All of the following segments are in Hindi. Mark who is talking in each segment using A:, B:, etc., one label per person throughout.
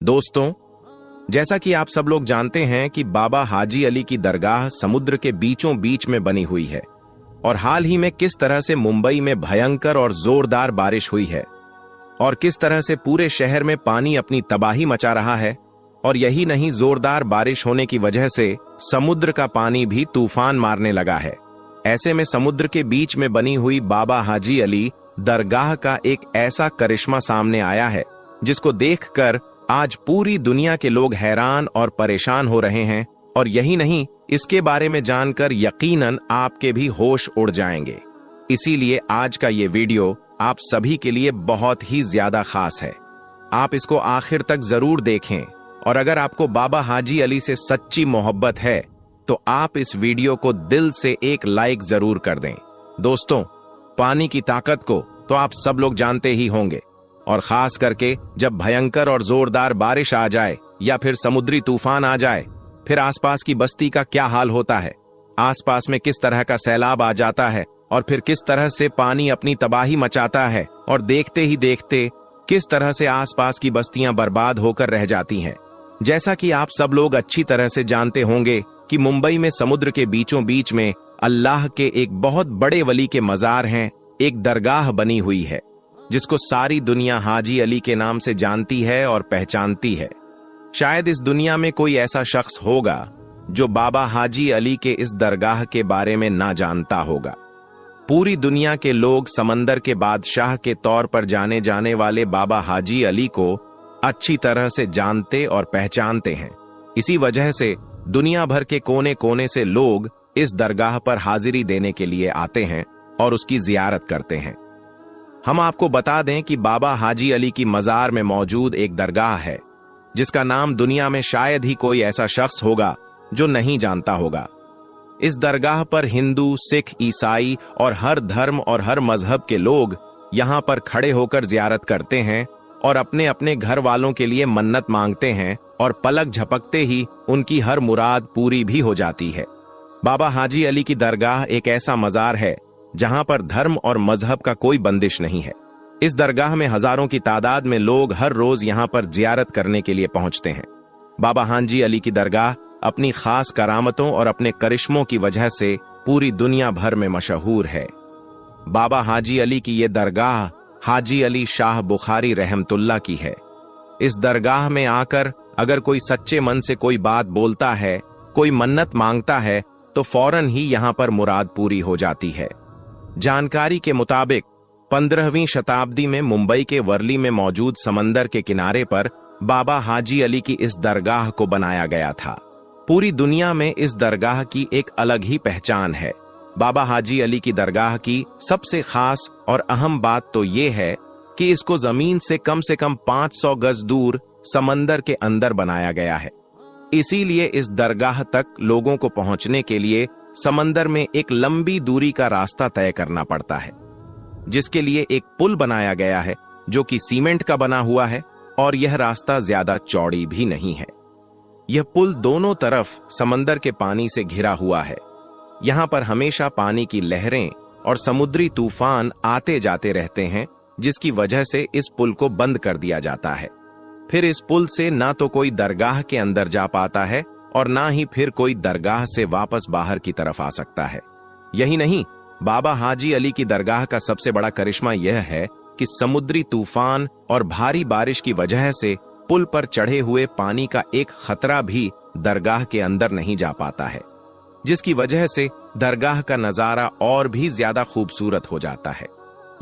A: दोस्तों, जैसा कि आप सब लोग जानते हैं कि बाबा हाजी अली की दरगाह समुद्र के बीचों बीच में बनी हुई है और हाल ही में किस तरह से मुंबई में भयंकर और जोरदार बारिश हुई है और किस तरह से पूरे शहर में पानी अपनी तबाही मचा रहा है। और यही नहीं, जोरदार बारिश होने की वजह से समुद्र का पानी भी तूफान मारने लगा है। ऐसे में समुद्र के बीच में बनी हुई बाबा हाजी अली दरगाह का एक ऐसा करिश्मा सामने आया है जिसको देखकर आज पूरी दुनिया के लोग हैरान और परेशान हो रहे हैं। और यही नहीं, इसके बारे में जानकर यकीनन आपके भी होश उड़ जाएंगे। इसीलिए आज का ये वीडियो आप सभी के लिए बहुत ही ज्यादा खास है। आप इसको आखिर तक जरूर देखें और अगर आपको बाबा हाजी अली से सच्ची मोहब्बत है तो आप इस वीडियो को दिल से एक लाइक जरूर कर दें। दोस्तों, पानी की ताकत को तो आप सब लोग जानते ही होंगे और खास करके जब भयंकर और जोरदार बारिश आ जाए या फिर समुद्री तूफान आ जाए, फिर आसपास की बस्ती का क्या हाल होता है, आसपास में किस तरह का सैलाब आ जाता है और फिर किस तरह से पानी अपनी तबाही मचाता है और देखते ही देखते किस तरह से आसपास की बस्तियां बर्बाद होकर रह जाती हैं। जैसा कि आप सब लोग अच्छी तरह से जानते होंगे कि मुंबई में समुद्र के बीचों बीच में अल्लाह के एक बहुत बड़े वली के मजार हैं, एक दरगाह बनी हुई है जिसको सारी दुनिया हाजी अली के नाम से जानती है और पहचानती है। शायद इस दुनिया में कोई ऐसा शख्स होगा जो बाबा हाजी अली के इस दरगाह के बारे में ना जानता होगा। पूरी दुनिया के लोग समंदर के बादशाह के तौर पर जाने जाने वाले बाबा हाजी अली को अच्छी तरह से जानते और पहचानते हैं। इसी वजह से दुनिया भर के कोने कोने से लोग इस दरगाह पर हाजिरी देने के लिए आते हैं और उसकी जियारत करते हैं। हम आपको बता दें कि बाबा हाजी अली की मजार में मौजूद एक दरगाह है जिसका नाम दुनिया में शायद ही कोई ऐसा शख्स होगा जो नहीं जानता होगा। इस दरगाह पर हिंदू, सिख, ईसाई और हर धर्म और हर मजहब के लोग यहां पर खड़े होकर जियारत करते हैं और अपने अपने घर वालों के लिए मन्नत मांगते हैं और पलक झपकते ही उनकी हर मुराद पूरी भी हो जाती है। बाबा हाजी अली की दरगाह एक ऐसा मजार है जहां पर धर्म और मजहब का कोई बंदिश नहीं है। इस दरगाह में हजारों की तादाद में लोग हर रोज यहां पर जियारत करने के लिए पहुंचते हैं। बाबा हाजी अली की दरगाह अपनी खास करामतों और अपने करिश्मों की वजह से पूरी दुनिया भर में मशहूर है। बाबा हाजी अली की ये दरगाह हाजी अली शाह बुखारी रहमतुल्लाह की है। इस दरगाह में आकर अगर कोई सच्चे मन से कोई बात बोलता है, कोई मन्नत मांगता है तो फौरन ही यहां पर मुराद पूरी हो जाती है। जानकारी के मुताबिक 15वीं शताब्दी में मुंबई के वर्ली में मौजूद समंदर के किनारे पर बाबा हाजी अली की इस दरगाह को बनाया गया था। पूरी दुनिया में इस दरगाह की एक अलग ही पहचान है। बाबा हाजी अली की दरगाह की सबसे खास और अहम बात तो ये है कि इसको जमीन से कम 500 गज दूर समंदर के अंदर बनाया गया है। इसीलिए इस दरगाह तक लोगों को पहुंचने के लिए समंदर में एक लंबी दूरी का रास्ता तय करना पड़ता है, जिसके लिए एक पुल बनाया गया है जो कि सीमेंट का बना हुआ है और यह रास्ता ज्यादा चौड़ी भी नहीं है। यह पुल दोनों तरफ समंदर के पानी से घिरा हुआ है। यहां पर हमेशा पानी की लहरें और समुद्री तूफान आते जाते रहते हैं, जिसकी वजह से इस पुल को बंद कर दिया जाता है। फिर इस पुल से ना तो कोई दरगाह के अंदर जा पाता है और ना ही फिर कोई दरगाह से वापस बाहर की तरफ आ सकता है। यही नहीं, बाबा हाजी अली की दरगाह का सबसे बड़ा करिश्मा यह है कि समुद्री तूफान और भारी बारिश की वजह से पुल पर चढ़े हुए पानी का एक खतरा भी दरगाह के अंदर नहीं जा पाता है, जिसकी वजह से दरगाह का नजारा और भी ज्यादा खूबसूरत हो जाता है।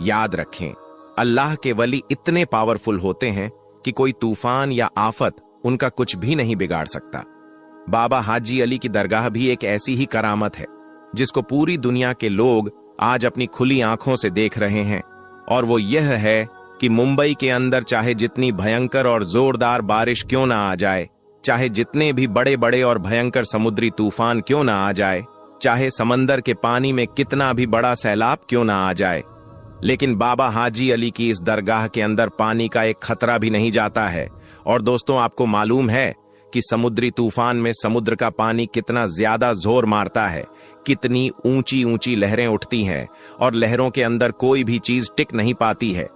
A: याद रखें, अल्लाह के वली इतने पावरफुल होते हैं कि कोई तूफान या आफत उनका कुछ भी नहीं बिगाड़ सकता। बाबा हाजी अली की दरगाह भी एक ऐसी ही करामत है जिसको पूरी दुनिया के लोग आज अपनी खुली आंखों से देख रहे हैं, और वो यह है कि मुंबई के अंदर चाहे जितनी भयंकर और जोरदार बारिश क्यों ना आ जाए, चाहे जितने भी बड़े बड़े और भयंकर समुद्री तूफान क्यों ना आ जाए, चाहे समंदर के पानी में कितना भी बड़ा सैलाब क्यों ना आ जाए, लेकिन बाबा हाजी अली की इस दरगाह के अंदर पानी का एक खतरा भी नहीं जाता है। और दोस्तों, आपको मालूम है कि समुद्री तूफान में समुद्र का पानी कितना ज्यादा जोर मारता है, कितनी ऊंची ऊंची लहरें उठती हैं और लहरों के अंदर कोई भी चीज टिक नहीं पाती है।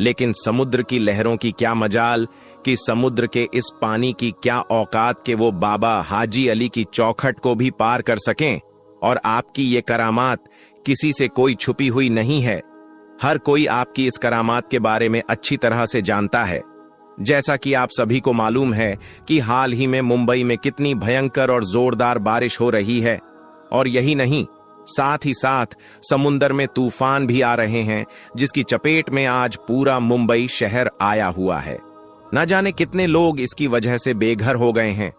A: लेकिन समुद्र की लहरों की क्या मजाल कि समुद्र के इस पानी की क्या औकात के वो बाबा हाजी अली की चौखट को भी पार कर सकें। और आपकी ये करामात किसी से कोई छुपी हुई नहीं है। हर कोई आपकी इस करामात के बारे में अच्छी तरह से जानता है। जैसा कि आप सभी को मालूम है कि हाल ही में मुंबई में कितनी भयंकर और जोरदार बारिश हो रही है। और यही नहीं, साथ ही साथ समुंदर में तूफान भी आ रहे हैं, जिसकी चपेट में आज पूरा मुंबई शहर आया हुआ है। न जाने कितने लोग इसकी वजह से बेघर हो गए हैं,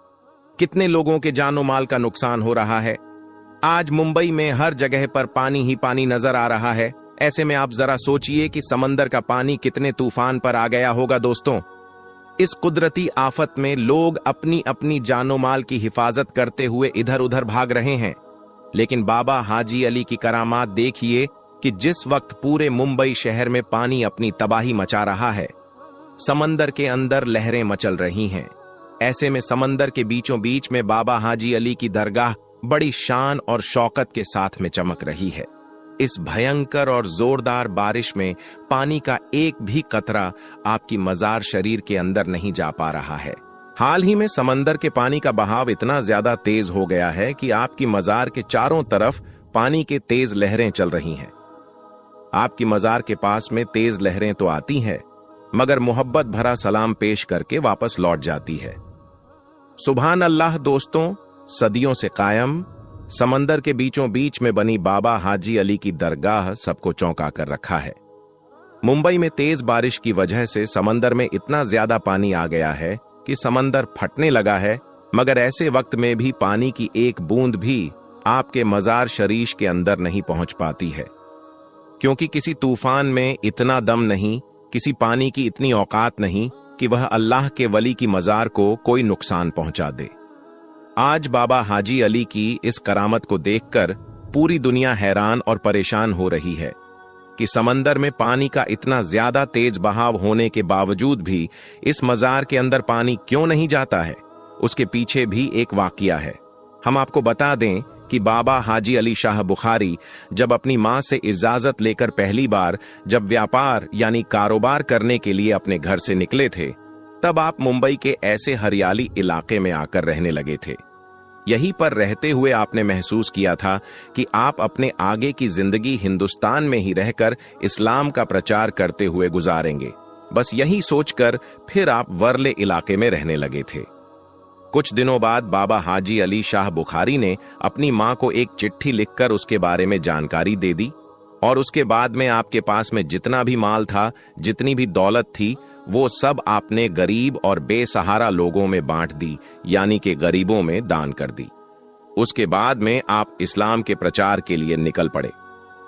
A: कितने लोगों के जानो माल का नुकसान हो रहा है। आज मुंबई में हर जगह पर पानी ही पानी नजर आ रहा है। ऐसे में आप जरा सोचिए कि समंदर का पानी कितने तूफान पर आ गया होगा। दोस्तों, इस कुदरती आफत में लोग अपनी अपनी जानो माल की हिफाजत करते हुए इधर उधर भाग रहे हैं, लेकिन बाबा हाजी अली की करामात देखिए कि जिस वक्त पूरे मुंबई शहर में पानी अपनी तबाही मचा रहा है, समंदर के अंदर लहरें मचल रही हैं। ऐसे में समंदर के बीचों बीच में बाबा हाजी अली की दरगाह बड़ी शान और शौकत के साथ में चमक रही है। इस भयंकर और जोरदार बारिश में पानी का एक भी कतरा आपकी मजार शरीर के अंदर नहीं जा पा रहा है। हाल ही में समंदर के पानी का बहाव इतना ज्यादा तेज हो गया है कि आपकी मजार के चारों तरफ पानी के तेज लहरें चल रही हैं। आपकी मजार के पास में तेज लहरें तो आती हैं, मगर मोहब्बत भरा सलाम पेश करके वापस लौट जाती है। सुभान अल्लाह। दोस्तों, सदियों से कायम समंदर के बीचों बीच में बनी बाबा हाजी अली की दरगाह सबको चौंका कर रखा है। मुंबई में तेज बारिश की वजह से समंदर में इतना ज्यादा पानी आ गया है कि समंदर फटने लगा है, मगर ऐसे वक्त में भी पानी की एक बूंद भी आपके मजार शरीफ के अंदर नहीं पहुंच पाती है, क्योंकि किसी तूफान में इतना दम नहीं, किसी पानी की इतनी औकात नहीं कि वह अल्लाह के वली की मजार को कोई नुकसान पहुंचा दे। आज बाबा हाजी अली की इस करामत को देखकर पूरी दुनिया हैरान और परेशान हो रही है कि समंदर में पानी का इतना ज्यादा तेज बहाव होने के बावजूद भी इस मजार के अंदर पानी क्यों नहीं जाता है। उसके पीछे भी एक वाकया है। हम आपको बता दें कि बाबा हाजी अली शाह बुखारी जब अपनी मां से इजाजत लेकर पहली बार जब व्यापार यानी कारोबार करने के लिए अपने घर से निकले थे, तब आप मुंबई के ऐसे हरियाली इलाके में आकर रहने लगे थे। यहीं पर रहते हुए आपने महसूस किया था कि आप अपने आगे की जिंदगी हिंदुस्तान में ही रहकर इस्लाम का प्रचार करते हुए गुजारेंगे। बस यही सोचकर फिर आप वर्ले इलाके में रहने लगे थे। कुछ दिनों बाद बाबा हाजी अली शाह बुखारी ने अपनी मां को एक चिट्ठी लिखकर उसके बारे में जानकारी दे दी, और उसके बाद में आपके पास में जितना भी माल था, जितनी भी दौलत थी, वो सब आपने गरीब और बेसहारा लोगों में बांट दी, यानी कि गरीबों में दान कर दी। उसके बाद में आप इस्लाम के प्रचार के लिए निकल पड़े।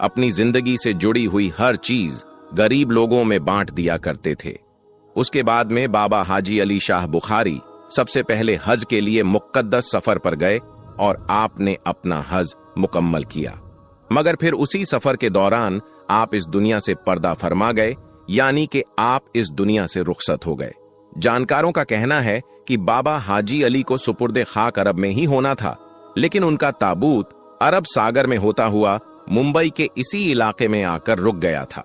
A: अपनी जिंदगी से जुड़ी हुई हर चीज गरीब लोगों में बांट दिया करते थे। उसके बाद में बाबा हाजी अली शाह बुखारी सबसे पहले हज के लिए मुक़द्दस सफर पर गए और आपने अपना हज मुकम्मल किया। मगर फिर उसी सफर के दौरान आप इस दुनिया से पर्दा फरमा गए, यानी कि आप इस दुनिया से रुखसत हो गए। जानकारों का कहना है कि बाबा हाजी अली को सुपुर्दे खाक अरब में ही होना था, लेकिन उनका ताबूत अरब सागर में होता हुआ मुंबई के इसी इलाके में आकर रुक गया था,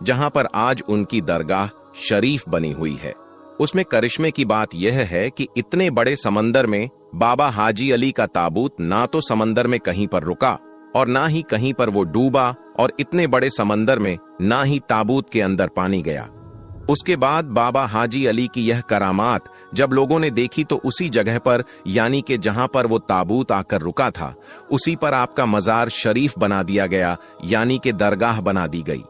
A: जहां पर आज उनकी दरगाह शरीफ बनी हुई है। उसमें करिश्मे की बात यह है कि इतने बड़े समंदर में बाबा हाजी अली का ताबूत ना तो समंदर में कहीं पर रुका और ना ही कहीं पर वो डूबा, और इतने बड़े समंदर में ना ही ताबूत के अंदर पानी गया। उसके बाद बाबा हाजी अली की यह करामात जब लोगों ने देखी तो उसी जगह पर, यानी कि जहां पर वो ताबूत आकर रुका था, उसी पर आपका मजार शरीफ बना दिया गया, यानी कि दरगाह बना दी गई।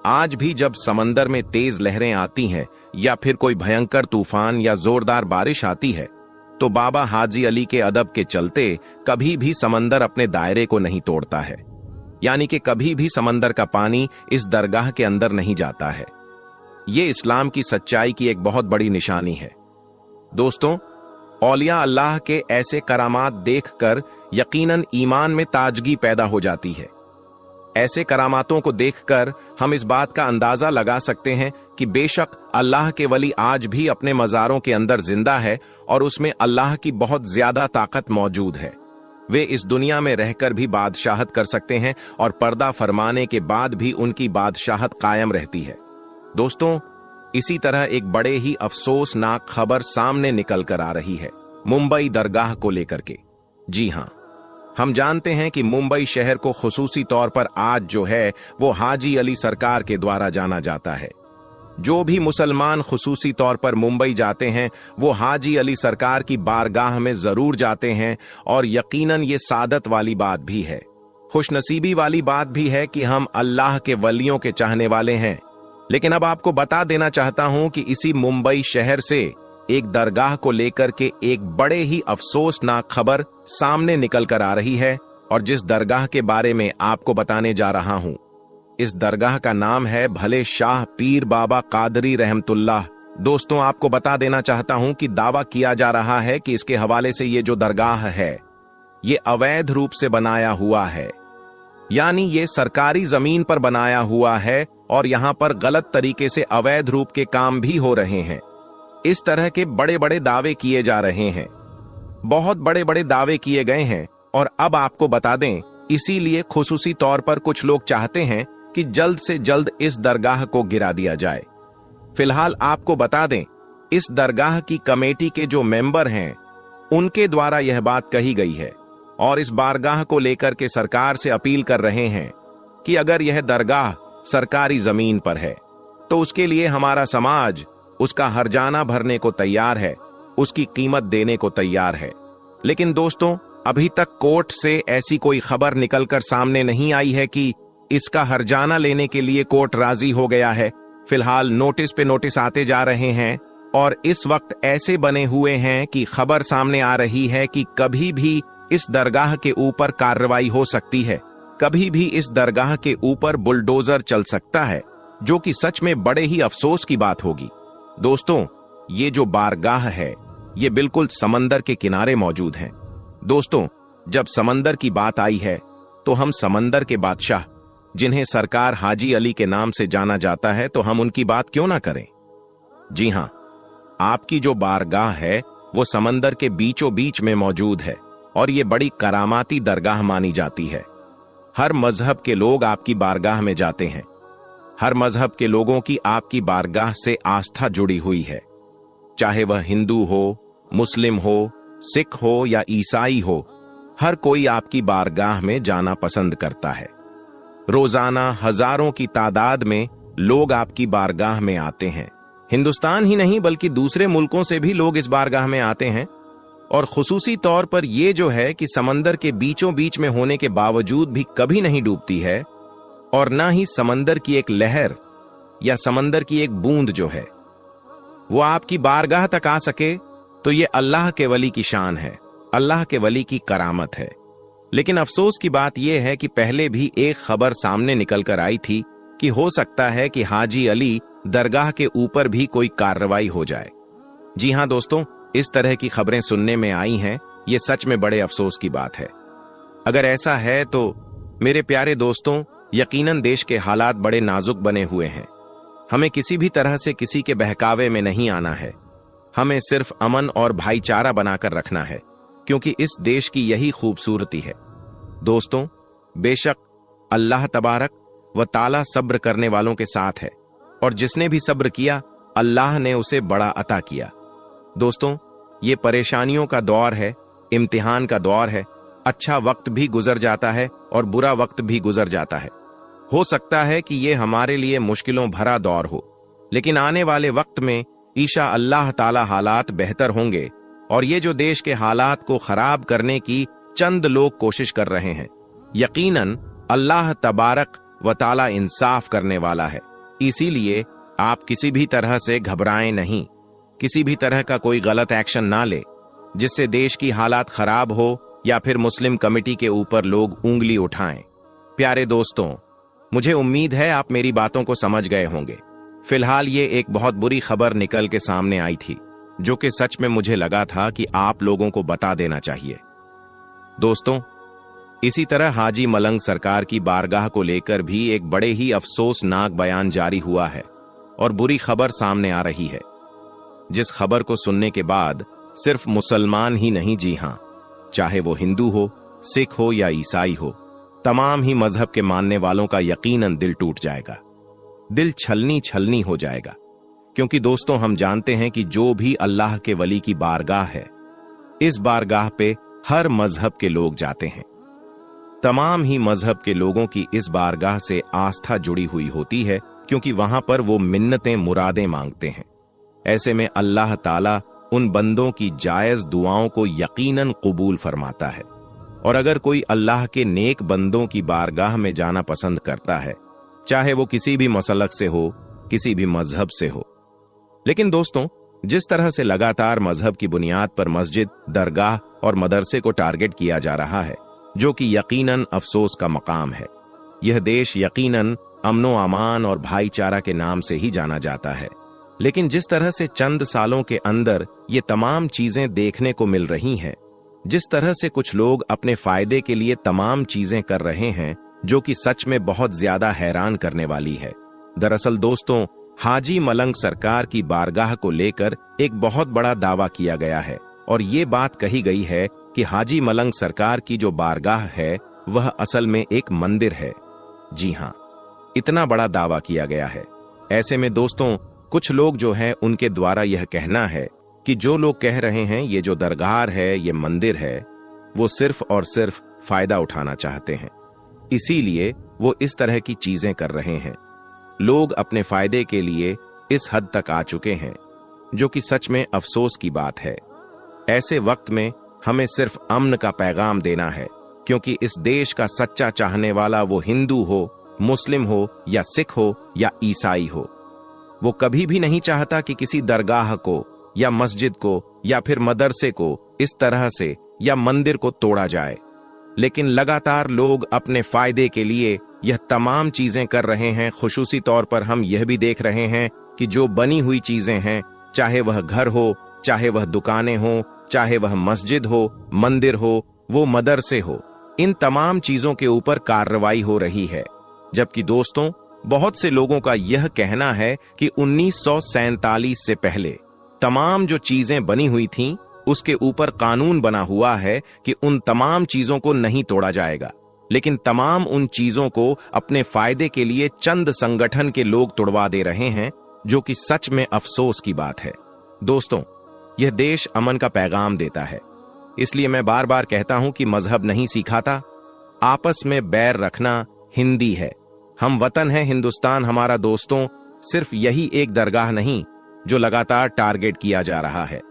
A: आज भी जब समंदर में तेज लहरें आती हैं या फिर कोई भयंकर तूफान या जोरदार बारिश आती है, तो बाबा हाजी अली के अदब के चलते कभी भी समंदर अपने दायरे को नहीं तोड़ता है, यानी कि कभी भी समंदर का पानी इस दरगाह के अंदर नहीं जाता है। ये इस्लाम की सच्चाई की एक बहुत बड़ी निशानी है। दोस्तों, औलिया अल्लाह के ऐसे करामात देखकर यकीनन ईमान में ताजगी पैदा हो जाती है। ऐसे करामातों को देखकर हम इस बात का अंदाजा लगा सकते हैं कि बेशक अल्लाह के वली आज भी अपने मज़ारों के अंदर जिंदा है और उसमें अल्लाह की बहुत ज्यादा ताकत मौजूद है। वे इस दुनिया में रहकर भी बादशाहत कर सकते हैं और पर्दा फरमाने के बाद भी उनकी बादशाहत कायम रहती है। दोस्तों, इसी तरह एक बड़े ही अफसोसनाक खबर सामने निकल कर आ रही है मुंबई दरगाह को लेकर के। जी हां, हम जानते हैं कि मुंबई शहर को खुसूसी तौर पर आज जो है वो हाजी अली सरकार के द्वारा जाना जाता है। जो भी मुसलमान खुसूसी तौर पर मुंबई जाते हैं वो हाजी अली सरकार की बारगाह में जरूर जाते हैं, और यकीनन ये सादत वाली बात भी है, खुशनसीबी वाली बात भी है कि हम अल्लाह के वलियों के चाहने वाले हैं। लेकिन अब आपको बता देना चाहता हूं कि इसी मुंबई शहर से एक दरगाह को लेकर के एक बड़े ही अफसोसनाक खबर सामने निकल कर आ रही है, और जिस दरगाह के बारे में आपको बताने जा रहा हूं, इस दरगाह का नाम है भले शाह पीर बाबा कादरी रहमतुल्लाह। दोस्तों, आपको बता देना चाहता हूं कि दावा किया जा रहा है कि इसके हवाले से ये जो दरगाह है ये अवैध रूप से बनाया हुआ है, यानी ये सरकारी जमीन पर बनाया हुआ है और यहां पर गलत तरीके से अवैध रूप के काम भी हो रहे हैं। इस तरह के बड़े बड़े दावे किए जा रहे हैं, बहुत बड़े बड़े दावे किए गए हैं। और अब आपको बता दें, इसीलिए खुसूसी तौर पर कुछ लोग चाहते हैं कि जल्द से जल्द इस दरगाह को गिरा दिया जाए। फिलहाल आपको बता दें, इस दरगाह की कमेटी के जो मेंबर हैं उनके द्वारा यह बात कही गई है, और इस बारगाह को लेकर के सरकार से अपील कर रहे हैं कि अगर यह दरगाह सरकारी जमीन पर है तो उसके लिए हमारा समाज उसका हर्जाना भरने को तैयार है, उसकी कीमत देने को तैयार है। लेकिन दोस्तों, अभी तक कोर्ट से ऐसी कोई खबर निकलकर सामने नहीं आई है कि इसका हर्जाना लेने के लिए कोर्ट राजी हो गया है। फिलहाल नोटिस पे नोटिस आते जा रहे हैं, और इस वक्त ऐसे बने हुए हैं कि खबर सामने आ रही है कि कभी भी इस दरगाह के ऊपर कार्रवाई हो सकती है, कभी भी इस दरगाह के ऊपर बुलडोजर चल सकता है, जो कि सच में बड़े ही अफसोस की बात होगी। दोस्तों, ये जो बारगाह है ये बिल्कुल समंदर के किनारे मौजूद है। दोस्तों, जब समंदर की बात आई है तो हम समंदर के बादशाह, जिन्हें सरकार हाजी अली के नाम से जाना जाता है, तो हम उनकी बात क्यों ना करें। जी हां, आपकी जो बारगाह है वो समंदर के बीचों बीच में मौजूद है, और ये बड़ी करामाती दरगाह मानी जाती है। हर मजहब के लोग आपकी बारगाह में जाते हैं, हर मजहब के लोगों की आपकी बारगाह से आस्था जुड़ी हुई है, चाहे वह हिंदू हो, मुस्लिम हो, सिख हो या ईसाई हो, हर कोई आपकी बारगाह में जाना पसंद करता है। रोजाना हजारों की तादाद में लोग आपकी बारगाह में आते हैं। हिंदुस्तान ही नहीं बल्कि दूसरे मुल्कों से भी लोग इस बारगाह में आते हैं, और खुसूसी तौर पर यह जो है कि समंदर के बीचों बीच में होने के बावजूद भी कभी नहीं डूबती है, और ना ही समंदर की एक लहर या समंदर की एक बूंद जो है वो आपकी बारगाह तक आ सके, तो ये अल्लाह के वली की शान है, अल्लाह के वली की करामत है। लेकिन अफसोस की बात यह है कि पहले भी एक खबर सामने निकल कर आई थी कि हो सकता है कि हाजी अली दरगाह के ऊपर भी कोई कार्रवाई हो जाए। जी हां दोस्तों, इस तरह की खबरें सुनने में आई हैं, ये सच में बड़े अफसोस की बात है। अगर ऐसा है तो मेरे प्यारे दोस्तों, यकीनन देश के हालात बड़े नाजुक बने हुए हैं। हमें किसी भी तरह से किसी के बहकावे में नहीं आना है, हमें सिर्फ अमन और भाईचारा बनाकर रखना है, क्योंकि इस देश की यही खूबसूरती है। दोस्तों, बेशक अल्लाह तबारक व ताला सब्र करने वालों के साथ है, और जिसने भी सब्र किया अल्लाह ने उसे बड़ा अता किया। दोस्तों, ये परेशानियों का दौर है, इम्तिहान का दौर है। अच्छा वक्त भी गुजर जाता है और बुरा वक्त भी गुजर जाता है। हो सकता है कि ये हमारे लिए मुश्किलों भरा दौर हो, लेकिन आने वाले वक्त में ईशा अल्लाह ताला हालात बेहतर होंगे, और ये जो देश के हालात को खराब करने की चंद लोग कोशिश कर रहे हैं, यकीनन अल्लाह तबारक व ताला इंसाफ करने वाला है। इसीलिए आप किसी भी तरह से घबराएं नहीं, किसी भी तरह का कोई गलत एक्शन ना ले जिससे देश की हालात खराब हो या फिर मुस्लिम कमेटी के ऊपर लोग उंगली उठाएं। प्यारे दोस्तों, मुझे उम्मीद है आप मेरी बातों को समझ गए होंगे। फिलहाल ये एक बहुत बुरी खबर निकल के सामने आई थी, जो कि सच में मुझे लगा था कि आप लोगों को बता देना चाहिए। दोस्तों, इसी तरह हाजी मलंग सरकार की बारगाह को लेकर भी एक बड़े ही अफसोसनाक बयान जारी हुआ है, और बुरी खबर सामने आ रही है, जिस खबर को सुनने के बाद सिर्फ मुसलमान ही नहीं, जी हां, चाहे वो हिंदू हो, सिख हो या ईसाई हो, तमाम ही मजहब के मानने वालों का यकीनन दिल टूट जाएगा, दिल छलनी छलनी हो जाएगा। क्योंकि दोस्तों हम जानते हैं कि जो भी अल्लाह के वली की बारगाह है, इस बारगाह पे हर मजहब के लोग जाते हैं। तमाम ही मजहब के लोगों की इस बारगाह से आस्था जुड़ी हुई होती है, क्योंकि वहां पर वो मिन्नतें मुरादें मांगते हैं। ऐसे में अल्लाह ताला उन बंदों की जायज दुआओं को यकीनन कबूल फरमाता है। और अगर कोई अल्लाह के नेक बंदों की बारगाह में जाना पसंद करता है, चाहे वो किसी भी मसलक से हो, किसी भी मजहब से हो। लेकिन दोस्तों, जिस तरह से लगातार मजहब की बुनियाद पर मस्जिद, दरगाह और मदरसे को टारगेट किया जा रहा है, जो कि यकीनन अफसोस का मकाम है। यह देश यकीनन अमनो अमान और भाईचारा के नाम से ही जाना जाता है, लेकिन जिस तरह से चंद सालों के अंदर ये तमाम चीजें देखने को मिल रही हैं, जिस तरह से कुछ लोग अपने फायदे के लिए तमाम चीजें कर रहे हैं, जो कि सच में बहुत ज्यादा हैरान करने वाली है। दरअसल दोस्तों, हाजी मलंग सरकार की बारगाह को लेकर एक बहुत बड़ा दावा किया गया है और ये बात कही गई है कि हाजी मलंग सरकार की जो बारगाह है वह असल में एक मंदिर है। जी हां, इतना बड़ा दावा किया गया है। ऐसे में दोस्तों, कुछ लोग जो है उनके द्वारा यह कहना है कि जो लोग कह रहे हैं ये जो दरगाह है, ये मंदिर है, वो सिर्फ और सिर्फ फायदा उठाना चाहते हैं, इसीलिए वो इस तरह की चीजें कर रहे हैं। लोग अपने फायदे के लिए इस हद तक आ चुके हैं, जो कि सच में अफसोस की बात है। ऐसे वक्त में हमें सिर्फ अमन का पैगाम देना है, क्योंकि इस देश का सच्चा चाहने वाला वो हिंदू हो, मुस्लिम हो या सिख हो या ईसाई हो, वो कभी भी नहीं चाहता कि किसी दरगाह को या मस्जिद को या फिर मदरसे को इस तरह से या मंदिर को तोड़ा जाए। लेकिन लगातार लोग अपने फायदे के लिए यह तमाम चीजें कर रहे हैं। खुसूसी तौर पर हम यह भी देख रहे हैं कि जो बनी हुई चीजें हैं, चाहे वह घर हो, चाहे वह दुकानें हो, चाहे वह मस्जिद हो, मंदिर हो, वो मदरसे हो, इन तमाम चीजों के ऊपर कार्रवाई हो रही है। जबकि दोस्तों, बहुत से लोगों का यह कहना है कि 1947 से पहले तमाम जो चीजें बनी हुई थीं, उसके ऊपर कानून बना हुआ है कि उन तमाम चीजों को नहीं तोड़ा जाएगा। लेकिन तमाम उन चीजों को अपने फायदे के लिए चंद संगठन के लोग तोड़वा दे रहे हैं, जो कि सच में अफसोस की बात है। दोस्तों, यह देश अमन का पैगाम देता है, इसलिए मैं बार बार कहता हूं कि मजहब नहीं सिखाता, आपस में बैर रखना हिंदी है। हम वतन है हिंदुस्तान हमारा। दोस्तों, सिर्फ यही एक दरगाह नहीं जो लगातार टारगेट किया जा रहा है।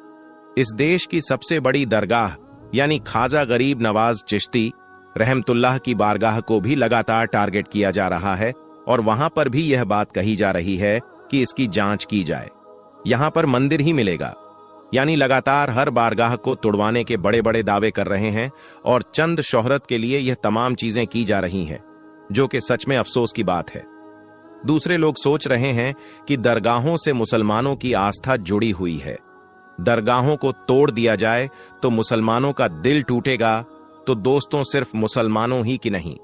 A: इस देश की सबसे बड़ी दरगाह यानी ख्वाजा गरीब नवाज चिश्ती रहमतुल्लाह की बारगाह को भी लगातार टारगेट किया जा रहा है और वहां पर भी यह बात कही जा रही है कि इसकी जांच की जाए। यहां पर मंदिर ही मिलेगा, यानी लगातार हर बारगाह को तुड़वाने के बड़े बड़े दावे कर रहे हैं और चंद शोहरत के लिए यह तमाम चीजें की जा रही हैं, जो कि सच में अफसोस की बात है। दूसरे लोग सोच रहे हैं कि दरगाहों से मुसलमानों की आस्था जुड़ी हुई है, दरगाहों को तोड़ दिया जाए तो मुसलमानों का दिल टूटेगा। तो दोस्तों, सिर्फ मुसलमानों ही की नहीं,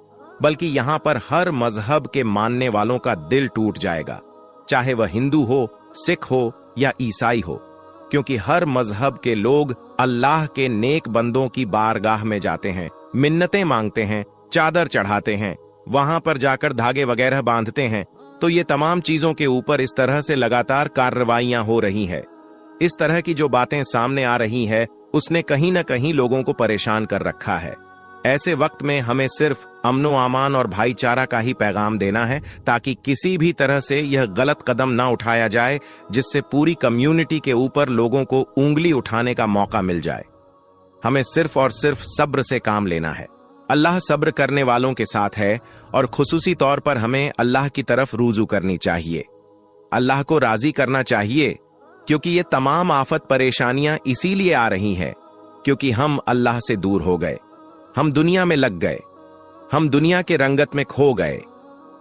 A: बल्कि यहां पर हर मजहब के मानने वालों का दिल टूट जाएगा, चाहे वह हिंदू हो, सिख हो या ईसाई हो, क्योंकि हर मजहब के लोग अल्लाह के नेक बंदों की बारगाह में जाते हैं, मिन्नतें मांगते हैं, चादर चढ़ाते हैं, वहां पर जाकर धागे वगैरह बांधते हैं। तो ये तमाम चीजों के ऊपर इस तरह से लगातार कार्रवाइयां हो रही है। इस तरह की जो बातें सामने आ रही है, उसने कहीं न कहीं लोगों को परेशान कर रखा है। ऐसे वक्त में हमें सिर्फ अमनो अमान और भाईचारा का ही पैगाम देना है, ताकि किसी भी तरह से यह गलत कदम ना उठाया जाए, जिससे पूरी कम्युनिटी के ऊपर लोगों को उंगली उठाने का मौका मिल जाए। हमें सिर्फ और सिर्फ सब्र से काम लेना है। अल्लाह सब्र करने वालों के साथ है और खुसूसी तौर पर हमें अल्लाह की तरफ रुजू करनी चाहिए, अल्लाह को राजी करना चाहिए, क्योंकि ये तमाम आफत परेशानियां इसीलिए आ रही हैं क्योंकि हम अल्लाह से दूर हो गए, हम दुनिया में लग गए, हम दुनिया के रंगत में खो गए।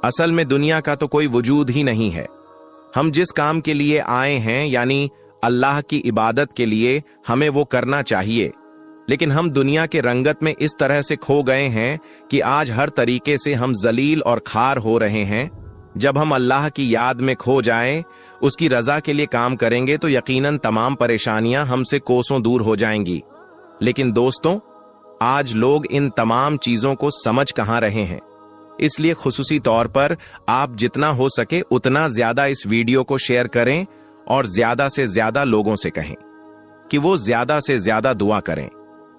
A: असल में दुनिया का तो कोई वजूद ही नहीं है। हम जिस काम के लिए आए हैं, यानी अल्लाह की इबादत के लिए, हमें वो करना चाहिए, लेकिन हम दुनिया के रंगत में इस तरह से खो गए हैं कि आज हर तरीके से हम जलील और खार हो रहे हैं। जब हम अल्लाह की याद में खो जाएं, उसकी रजा के लिए काम करेंगे तो यकीनन तमाम परेशानियां हमसे कोसों दूर हो जाएंगी। लेकिन दोस्तों, आज लोग इन तमाम चीजों को समझ कहां रहे हैं। इसलिए खुसूसी तौर पर आप जितना हो सके उतना ज्यादा इस वीडियो को शेयर करें और ज्यादा से ज्यादा लोगों से कहें कि वो ज्यादा से ज्यादा दुआ करें,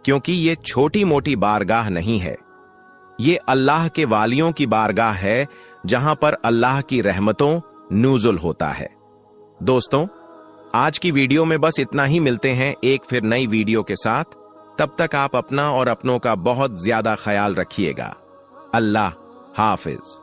A: क्योंकि ये छोटी मोटी बारगाह नहीं है। ये अल्लाह के वालियों की बारगाह है, जहां पर अल्लाह की रहमतों नूजुल होता है। दोस्तों, आज की वीडियो में बस इतना ही। मिलते हैं एक फिर नई वीडियो के साथ। तब तक आप अपना और अपनों का बहुत ज्यादा ख्याल रखिएगा। अल्लाह हाफिज।